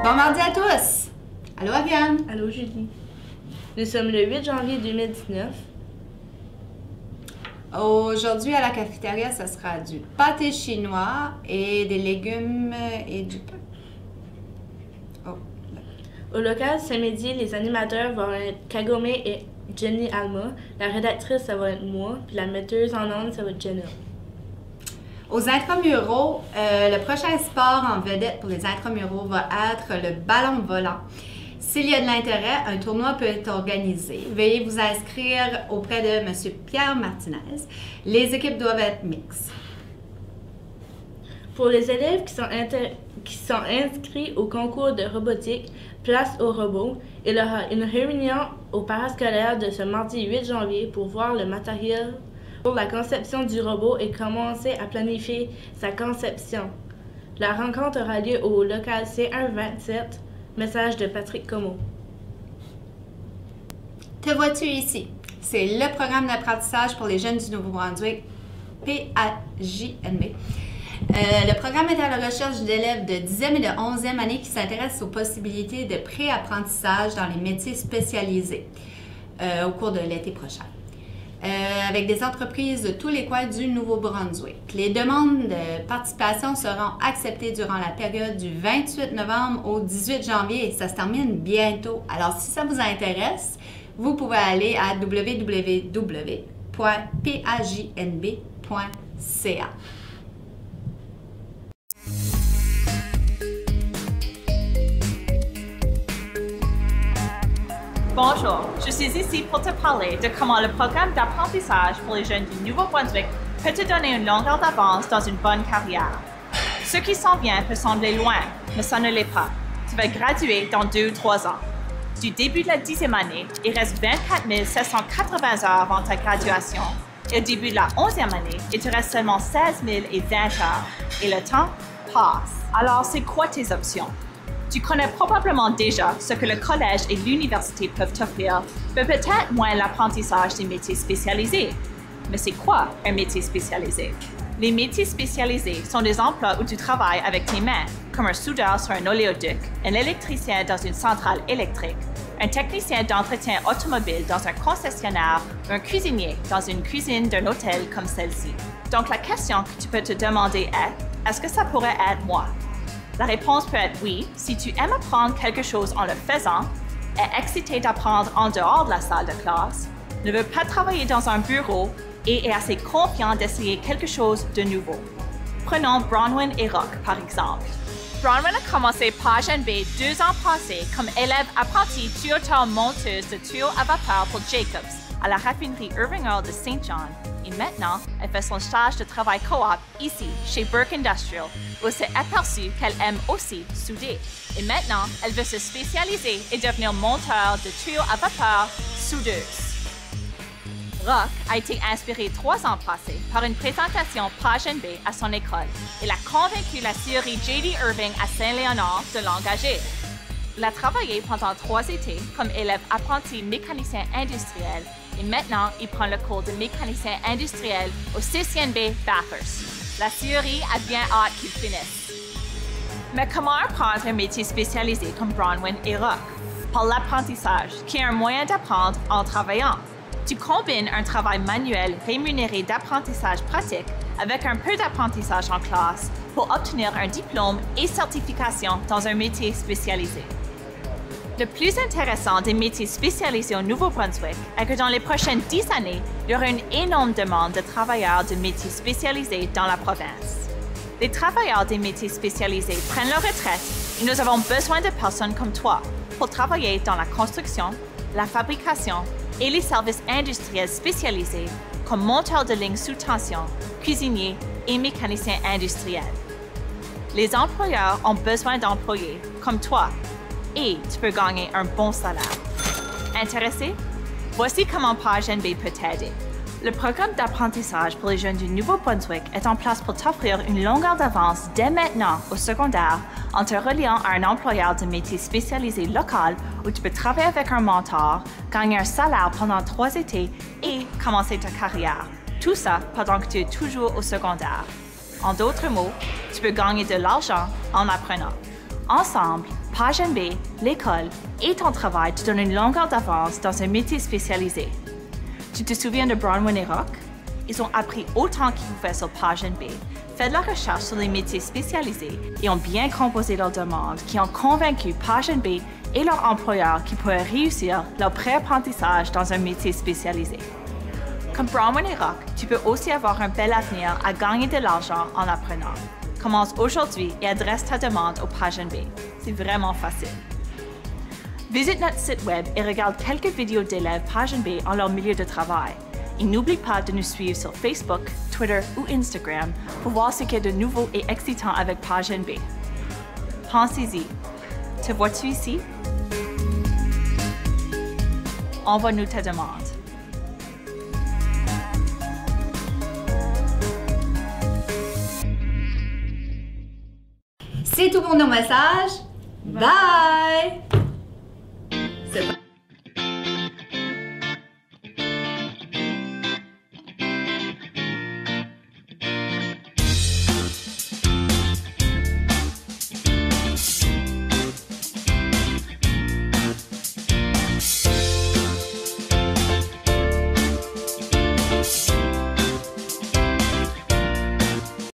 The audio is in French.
Bon mardi à tous! Allô Ariane! Allô Julie. Nous sommes le 8 janvier 2019. Aujourd'hui à la cafétéria, ça sera du pâté chinois et des légumes et du pain. Au local, ce midi, les animateurs vont être Kagome et Jenny Alma. La rédactrice, ça va être moi. Puis la metteuse en ondes, ça va être Jenna. Aux intramuraux, le prochain sport en vedette pour les intramuraux va être le ballon volant. S'il y a de l'intérêt, un tournoi peut être organisé. Veuillez vous inscrire auprès de M. Pierre Martinez. Les équipes doivent être mixtes. Pour les élèves qui sont inscrits au concours de robotique Place aux robots, il y aura une réunion au parascolaire de ce mardi 8 janvier pour voir le matériel pour la conception du robot et commencer à planifier sa conception. La rencontre aura lieu au local C127. Message de Patrick Como. Te vois-tu ici? C'est le programme d'apprentissage pour les jeunes du Nouveau-Brunswick, PAJNB. Le programme est à la recherche d'élèves de 10e et de 11e année qui s'intéressent aux possibilités de pré-apprentissage dans les métiers spécialisés au cours de l'été prochain. Avec des entreprises de tous les coins du Nouveau-Brunswick. Les demandes de participation seront acceptées durant la période du 28 novembre au 18 janvier et ça se termine bientôt. Alors, si ça vous intéresse, vous pouvez aller à www.pajnb.ca. Bonjour, je suis ici pour te parler de comment le programme d'apprentissage pour les jeunes du Nouveau-Brunswick peut te donner une longueur d'avance dans une bonne carrière. Ce qui s'en vient peut sembler loin, mais ça ne l'est pas. Tu vas graduer dans 2 ou 3 ans. Du début de la 10e année, il reste 24 780 heures avant ta graduation. Et au début de la 11e année, il te reste seulement 16 020 heures. Et le temps passe. Alors, c'est quoi tes options? Tu connais probablement déjà ce que le collège et l'université peuvent t'offrir, mais peut-être moins l'apprentissage des métiers spécialisés. Mais c'est quoi un métier spécialisé? Les métiers spécialisés sont des emplois où tu travailles avec tes mains, comme un soudeur sur un oléoduc, un électricien dans une centrale électrique, un technicien d'entretien automobile dans un concessionnaire ou un cuisinier dans une cuisine d'un hôtel comme celle-ci. Donc la question que tu peux te demander est, est-ce que ça pourrait être moi? La réponse peut être oui, si tu aimes apprendre quelque chose en le faisant, est excité d'apprendre en dehors de la salle de classe, ne veut pas travailler dans un bureau et est assez confiant d'essayer quelque chose de nouveau. Prenons Bronwyn et Rock par exemple. Bronwyn a commencé PAJNB 2 ans passés comme élève apprenti tuyauteur-monteuse de tuyaux à vapeur pour Jacobs à la raffinerie Irving Earl de St. John. Et maintenant, elle fait son stage de travail coop ici, chez Burke Industrial, où s'est aperçue qu'elle aime aussi souder. Et maintenant, elle veut se spécialiser et devenir monteur de tuyaux à vapeur soudeuse. Rock a été inspirée 3 ans passés par une présentation PAJNB à son école. Elle a convaincu la scierie J.D. Irving à Saint-Léonard de l'engager. Elle a travaillé pendant 3 étés comme élève apprenti mécanicien industriel et maintenant, il prend le cours de mécanicien industriel au CCNB Bathurst. La scierie a bien hâte qu'il finisse. Mais comment apprendre un métier spécialisé comme Bronwyn et Rock? Par l'apprentissage, qui est un moyen d'apprendre en travaillant. Tu combines un travail manuel rémunéré d'apprentissage pratique avec un peu d'apprentissage en classe pour obtenir un diplôme et certification dans un métier spécialisé. Le plus intéressant des métiers spécialisés au Nouveau-Brunswick est que dans les prochaines 10 années, il y aura une énorme demande de travailleurs de métiers spécialisés dans la province. Les travailleurs des métiers spécialisés prennent leur retraite et nous avons besoin de personnes comme toi pour travailler dans la construction, la fabrication et les services industriels spécialisés comme monteur de ligne sous tension, cuisinier et mécanicien industriel. Les employeurs ont besoin d'employés comme toi et tu peux gagner un bon salaire. Intéressé? Voici comment PAJNB peut t'aider. Le programme d'apprentissage pour les jeunes du Nouveau-Brunswick est en place pour t'offrir une longueur d'avance dès maintenant au secondaire en te reliant à un employeur de métier spécialisé local où tu peux travailler avec un mentor, gagner un salaire pendant 3 étés et commencer ta carrière. Tout ça pendant que tu es toujours au secondaire. En d'autres mots, tu peux gagner de l'argent en apprenant. Ensemble, PageNB, l'école et ton travail te donnent une longueur d'avance dans un métier spécialisé. Tu te souviens de Bronwyn et Rock? Ils ont appris autant qu'ils pouvaient sur PageNB, fait de la recherche sur les métiers spécialisés et ont bien composé leurs demandes qui ont convaincu PageNB et leurs employeurs qu'ils pourraient réussir leur pré-apprentissage dans un métier spécialisé. Comme Bronwyn et Rock, tu peux aussi avoir un bel avenir à gagner de l'argent en apprenant. Commence aujourd'hui et adresse ta demande au PageNB. C'est vraiment facile. Visite notre site web et regarde quelques vidéos d'élèves PageNB en leur milieu de travail. Et n'oublie pas de nous suivre sur Facebook, Twitter ou Instagram pour voir ce qu'il y a de nouveau et excitant avec PageNB. Pensez-y. Te vois-tu ici? Envoie-nous ta demande. C'est tout pour nos messages. Bye! C'est